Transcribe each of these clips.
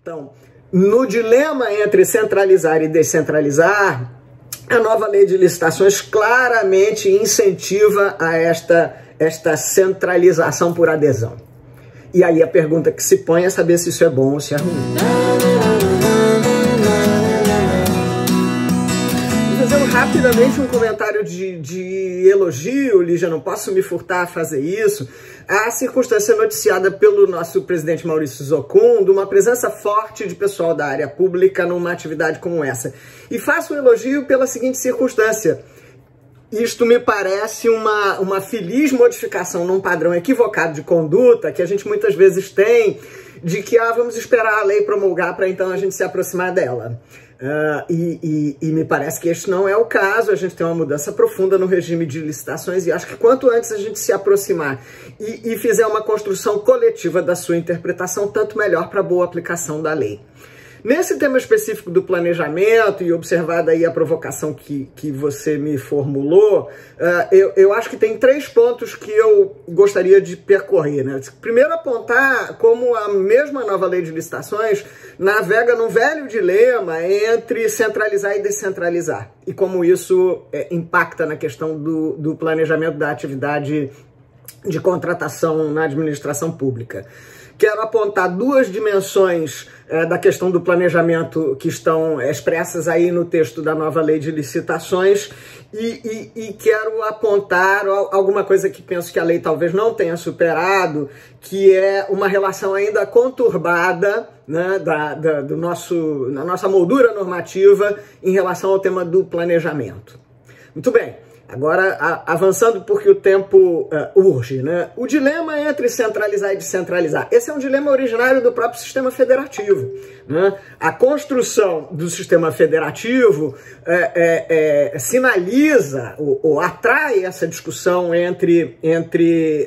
Então, no dilema entre centralizar e descentralizar, a nova lei de licitações claramente incentiva a esta centralização por adesão. E aí a pergunta que se põe é saber se isso é bom ou se é ruim. Vou fazer rapidamente um comentário de elogio, Lígia, não posso me furtar a fazer isso. A circunstância noticiada pelo nosso presidente Maurício Zocum, de uma presença forte de pessoal da área pública numa atividade como essa. E faço um elogio pela seguinte circunstância. Isto me parece uma feliz modificação num padrão equivocado de conduta que a gente muitas vezes tem, de que vamos esperar a lei promulgar para então a gente se aproximar dela. E me parece que este não é o caso. A gente tem uma mudança profunda no regime de licitações e acho que quanto antes a gente se aproximar e fizer uma construção coletiva da sua interpretação, tanto melhor para a boa aplicação da lei. Nesse tema específico do planejamento, e observada aí a provocação que você me formulou, eu acho que tem 3 pontos que eu gostaria de percorrer, né? Primeiro, apontar como a mesma nova lei de licitações navega num velho dilema entre centralizar e descentralizar, e como isso impacta na questão do planejamento da atividade de contratação na administração pública. Quero apontar 2 dimensões da questão do planejamento que estão expressas aí no texto da nova lei de licitações e quero apontar alguma coisa que penso que a lei talvez não tenha superado, que é uma relação ainda conturbada, né, da nossa moldura normativa em relação ao tema do planejamento. Muito bem. Agora, avançando porque o tempo urge, né? O dilema entre centralizar e descentralizar. Esse é um dilema originário do próprio sistema federativo, né? A construção do sistema federativo sinaliza ou atrai essa discussão entre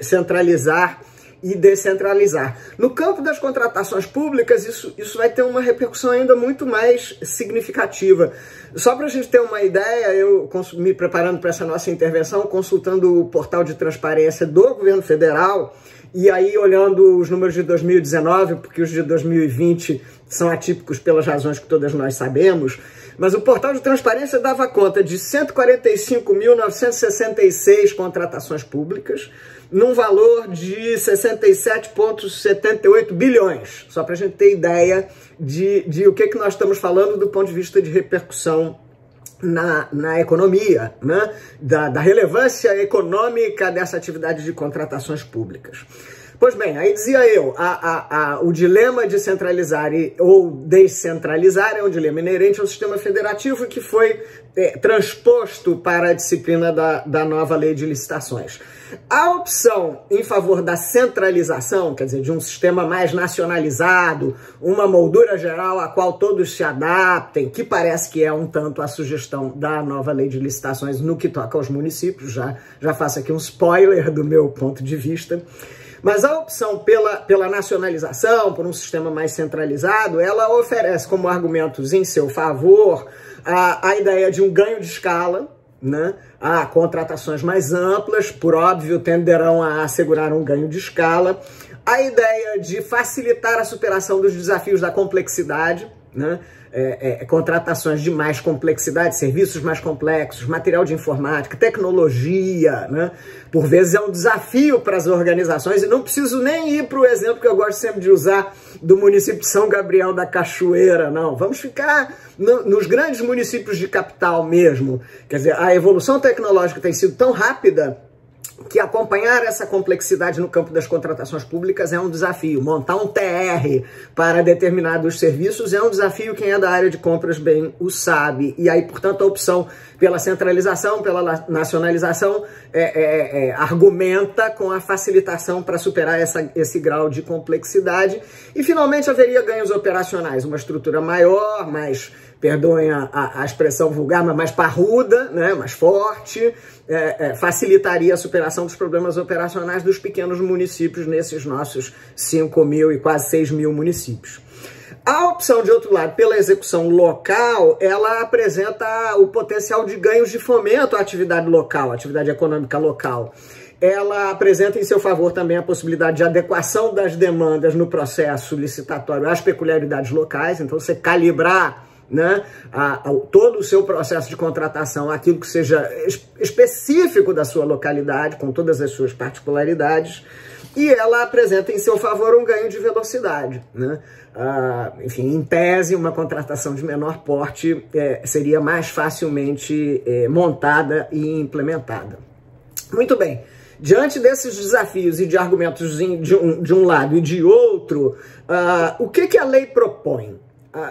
centralizar e descentralizar. No campo das contratações públicas, isso vai ter uma repercussão ainda muito mais significativa. Só para a gente ter uma ideia, eu me preparando para essa nossa intervenção, consultando o portal de transparência do governo federal, e aí olhando os números de 2019, porque os de 2020 são atípicos pelas razões que todas nós sabemos, mas o portal de transparência dava conta de 145.966 contratações públicas, num valor de 67,78 bilhões, só para a gente ter ideia de o que nós estamos falando do ponto de vista de repercussão na economia, né? Da relevância econômica dessa atividade de contratações públicas. Pois bem, aí dizia eu, o dilema de centralizar ou descentralizar é um dilema inerente ao sistema federativo que foi transposto para a disciplina da nova lei de licitações. A opção em favor da centralização, quer dizer, de um sistema mais nacionalizado, uma moldura geral a qual todos se adaptem, que parece que é um tanto a sugestão da nova lei de licitações no que toca aos municípios, já faço aqui um spoiler do meu ponto de vista. Mas a opção pela nacionalização, por um sistema mais centralizado, ela oferece como argumentos em seu favor a ideia de um ganho de escala, né? Contratações mais amplas, por óbvio, tenderão a assegurar um ganho de escala, a ideia de facilitar a superação dos desafios da complexidade, né? Contratações de mais complexidade, serviços mais complexos, material de informática, tecnologia, né? Por vezes é um desafio para as organizações, e não preciso nem ir para o exemplo que eu gosto sempre de usar do município de São Gabriel da Cachoeira, não. Vamos ficar nos grandes municípios de capital mesmo. Quer dizer, a evolução tecnológica tem sido tão rápida que acompanhar essa complexidade no campo das contratações públicas é um desafio. Montar um TR para determinados serviços é um desafio, quem é da área de compras bem o sabe. E aí, portanto, a opção pela centralização, pela nacionalização, argumenta com a facilitação para superar esse grau de complexidade. E, finalmente, haveria ganhos operacionais, uma estrutura maior, mais, perdoem a expressão vulgar, mas mais parruda, né, mais forte, facilitaria a superação dos problemas operacionais dos pequenos municípios nesses nossos 5.000 e quase 6.000 municípios. A opção, de outro lado, pela execução local, ela apresenta o potencial de ganhos de fomento à atividade local, à atividade econômica local. ela apresenta em seu favor também a possibilidade de adequação das demandas no processo licitatório às peculiaridades locais, então você calibrar, né, todo o seu processo de contratação, aquilo que seja específico da sua localidade, com todas as suas particularidades, e ela apresenta em seu favor um ganho de velocidade, né? Enfim, em tese, uma contratação de menor porte seria mais facilmente montada e implementada. Muito bem. Diante desses desafios e de argumentos de um lado e de outro, o que a lei propõe?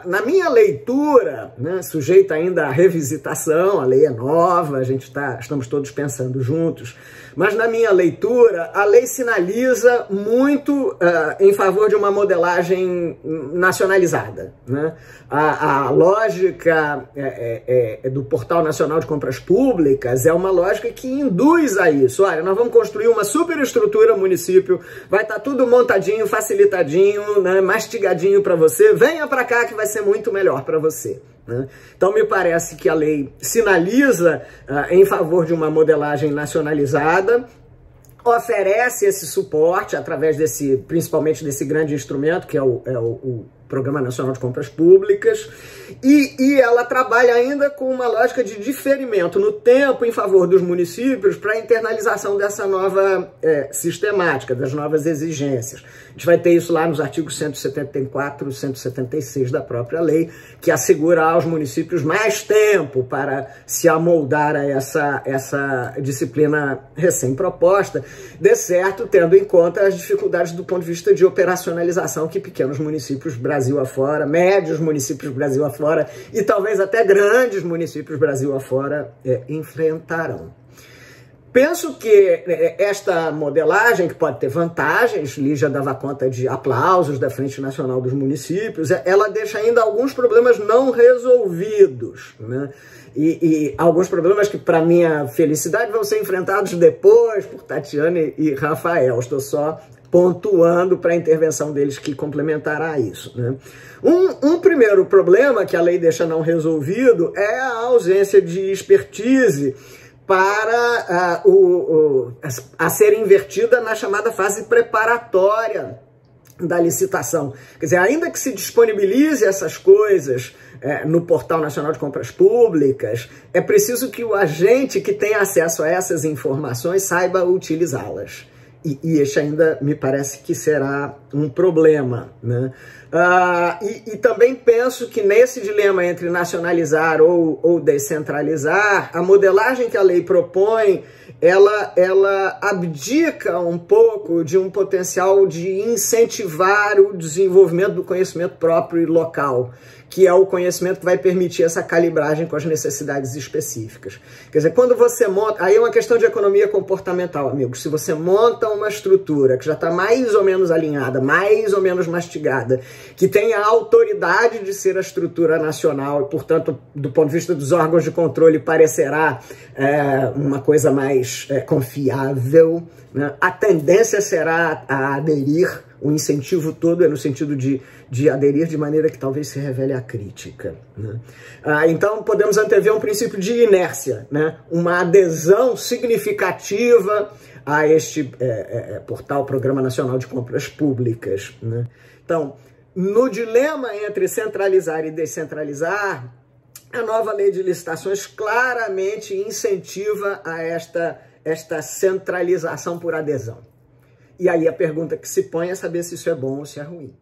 Na minha leitura, né, sujeita ainda à revisitação, a lei é nova, estamos todos pensando juntos, mas na minha leitura, a lei sinaliza muito em favor de uma modelagem nacionalizada, né? A lógica do Portal Nacional de Compras Públicas é uma lógica que induz a isso. Olha, nós vamos construir uma superestrutura município, vai estar tudo montadinho, facilitadinho, né, mastigadinho para você, venha para cá que vai ser muito melhor para você, né? Então me parece que a lei sinaliza em favor de uma modelagem nacionalizada, oferece esse suporte através principalmente desse grande instrumento que é o Programa Nacional de Compras Públicas, e ela trabalha ainda com uma lógica de diferimento no tempo em favor dos municípios para a internalização dessa nova sistemática, das novas exigências. A gente vai ter isso lá nos artigos 174 e 176 da própria lei, que assegura aos municípios mais tempo para se amoldar a essa disciplina recém-proposta, de certo, tendo em conta as dificuldades do ponto de vista de operacionalização que pequenos municípios Brasil afora, médios municípios Brasil afora e talvez até grandes municípios Brasil afora enfrentarão. Penso que esta modelagem, que pode ter vantagens, Lígia dava conta de aplausos da Frente Nacional dos Municípios, ela deixa ainda alguns problemas não resolvidos, né? E alguns problemas que, para minha felicidade, vão ser enfrentados depois por Tatiana e Rafael. Estou só pontuando para a intervenção deles que complementará isso, né? Um primeiro problema que a lei deixa não resolvido é a ausência de expertise para a ser invertida na chamada fase preparatória da licitação. Quer dizer, ainda que se disponibilize essas coisas no Portal Nacional de Compras Públicas, é preciso que o agente que tem acesso a essas informações saiba utilizá-las. E este ainda me parece que será um problema, né? E também penso que nesse dilema entre nacionalizar ou descentralizar, a modelagem que a lei propõe, ela abdica um pouco de um potencial de incentivar o desenvolvimento do conhecimento próprio e local, que é o conhecimento que vai permitir essa calibragem com as necessidades específicas. Quer dizer, quando você monta... Aí é uma questão de economia comportamental, amigos. Se você monta uma estrutura que já está mais ou menos alinhada, mais ou menos mastigada, que tem a autoridade de ser a estrutura nacional e, portanto, do ponto de vista dos órgãos de controle, parecerá uma coisa mais confiável, né? A tendência será a aderir. O incentivo todo é no sentido de aderir de maneira que talvez se revele a crítica, né? Então podemos antever um princípio de inércia, né? Uma adesão significativa a este portal Programa Nacional de Compras Públicas, né? Então, no dilema entre centralizar e descentralizar, a nova lei de licitações claramente incentiva a esta centralização por adesão. E aí a pergunta que se põe é saber se isso é bom ou se é ruim.